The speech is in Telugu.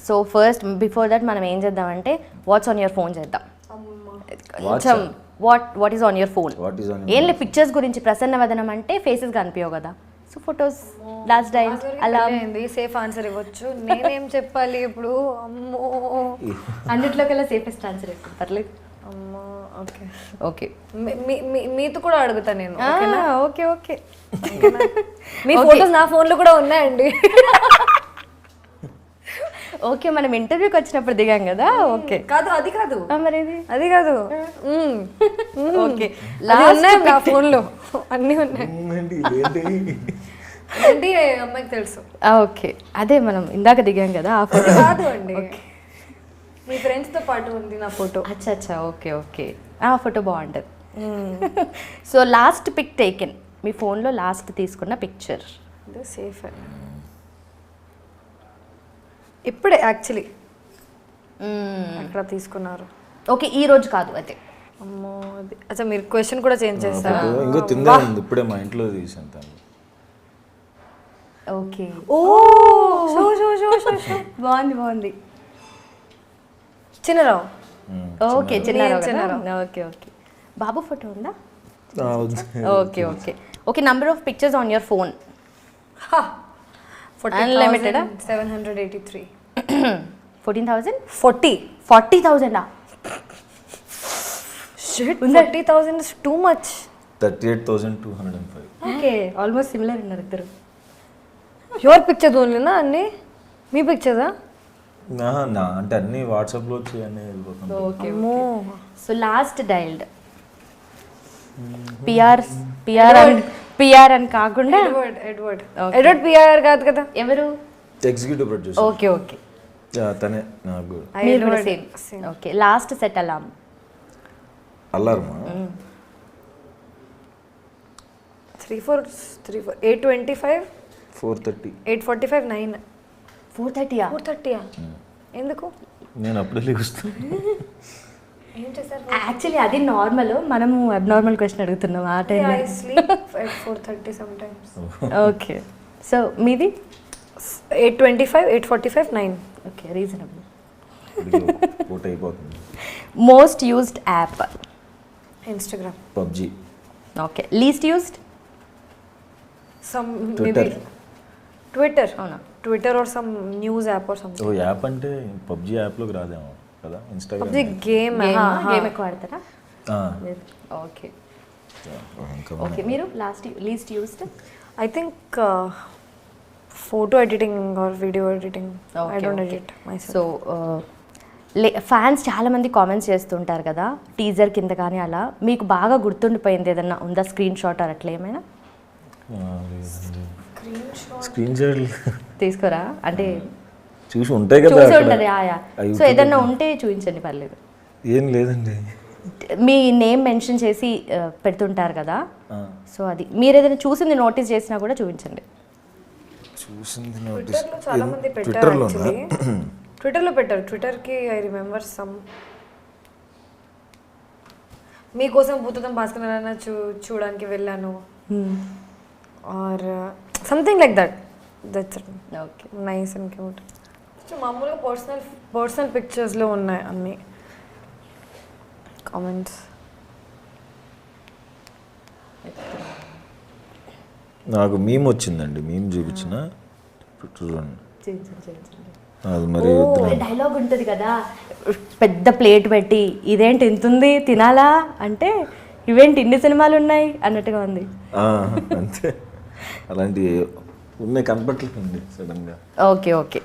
సో ఫస్ట్ బిఫోర్ దట్ మనం ఏం చేద్దామంటే వాట్స్ ఆన్ యువర్ ఫోన్ చేద్దాం. కొంచెం what is on your phone. ఏం లేదు పిక్చర్స్ గురించి. ప్రసన్న వదనం అంటే ఫేసెస్ కనిపించవు కదా, సో ఫొటోస్ లాస్ట్ డైల్ అలా సేఫ్ ఆన్సర్ ఇవ్వచ్చు. నేనేం చెప్పాలి ఇప్పుడు? అమ్మో, అన్నిట్లోకెల్లా సేఫెస్ట్ ఆన్సర్ ఇప్పుడు పర్లేదు. అమ్మో, ఓకే ఓకే మీతో కూడా అడుగుతా నేను. ఓకే ఓకే మీ ఫోటోస్ నా ఫోన్లో కూడా ఉన్నాయండి. ఓకే మనం ఇంటర్వ్యూకి వచ్చినప్పుడు దిగాం కదా. ఓకే కాదు అది కాదు మరి అది కాదు. ఓకే ఉన్నాయి నా ఫోన్లో, అన్నీ ఉన్నాయి. ఏంటి అమ్మాయికి తెలుసు. ఓకే అదే మనం ఇందాక దిగాం కదా ఆ ఫోటో కాదు అండి, మీ ఫ్రెండ్స్తో పాటు ఉంది నా ఫోటో. అచ్చా ఓకే ఓకే ఆ ఫోటో బాగుంటుంది. సో లాస్ట్ పిక్ టేకెన్, మీ ఫోన్లో లాస్ట్ తీసుకున్న పిక్చర్. సేఫ్ ఇప్పుడే యాక్చువల్లీ అక్కడ తీసుకున్నారు. ఓకే ఈ రోజు కాదు అయితే. అమ్మో అది అచ్చా, మీరు క్వశ్చన్ కూడా చేంజ్ చేస్తారా? ఇంకో తిందా ఉంది ఇప్పుడే మా ఇంట్లో తీసాను. ఓకే ఓ బాగుంది. Chinna Rao. Okay Chinna Rao. Okay okay బాబు ఫోటో ఉందా? Okay okay okay number of pictures on your phone. Unlimited 783. 14,000 40,000. Shit 40,000 is too much. 38,205. Okay almost similar ఉన్నారు ఇద్దరు. యువర్ పిక్చర్స్ ఓన్లీనా అన్ని? మీ పిక్చర్సా? నా అంటే అన్ని వాట్సాప్లో వచ్చి అన్నీ వెళ్ళిపోతుంది. Okay so last dialled PR అని కాకుండా ఎడ్వర్డ్ పిఆర్ కాదు కదా. ఎవరు? Executive producer. ఓకే ఓకే తనే నాకు. Same okay last set alarm. అల్లారమా 3-4 825 4:30 845 9 4:30 ఎందుకు? నేను అప్పుడే లేస్తాను. ఏం చేశారు? యాక్చువల్లీ అది నార్మల్, మనము అబ్నార్మల్ క్వశ్చన్ అడుగుతున్నాం ఆ time. I sleep at 4:30 sometimes. Okay so మీది 825 845 9. Okay reasonable. పోట్ అయిపోతుంది. Most used app? Instagram. PUBG. Okay least used? Some Twitter. maybe Twitter. అవునా? Twitter or some news app or something. ఓ యాప్ అంటే PUBG యాప్లోకి రాదేమో కదా, ఇన్స్టాగ్రామ్. PUBG game. గేమ్ ఎక్కువ ఆడతారా? ఓకే ఓకే మీరు least used? I think photo editing or video editing. I don't edit myself. So fans చాలా మంది కామెంట్స్ చేస్తుంటారు కదా టీజర్ కింద కానీ అలా, మీకు బాగా గుర్తుండిపోయింది ఏదన్నా ఉందా స్క్రీన్ షాట్ ఆర్ అట్లా ఏమైనా? స్క్రీన్ షాట్ తీసుకోరా అంటే చూసి ఉంటాయి కదా, చూసి ఉంటుంది ఆయా. సో ఏదన్నా ఉంటే చూపించండి పర్లేదు. ఏం లేదండి. మీ నేమ్ మెన్షన్ చేసి పెడుతుంటారు కదా, సో అది మీరు ఏదైనా చూసింది నోటీస్ చేసినా కూడా చూపించండి. చూసింది ట్విట్టర్లో చాలా మంది పెట్టారు యాక్చువల్లీ. ట్విట్టర్లో పెట్టారు. ట్విట్టర్కి ఐ రిమెంబర్ సమ్ మీకోసం భూతతం భాస్కర్ చూడడానికి వెళ్ళాను or something like that. That's okay nice and cute. మామూలుగా పర్సనల్ పిక్చర్స్లో ఉన్నాయి అన్నీ కామెంట్స్. నాకు మీమ్ వచ్చిందండి, మీమ్ చూపించిన చూడండి. అది మరి డైలాగ్ ఉంటుంది కదా పెద్ద ప్లేట్ పెట్టి ఇదేంటి ఇంత ఉంది తినాలా అంటే ఇవేంటి ఇన్ని సినిమాలు ఉన్నాయి అన్నట్టుగా ఉంది. అంతే అలాంటి ఉన్నాయి కనపట్లేదండి సడన్గా. Okay okay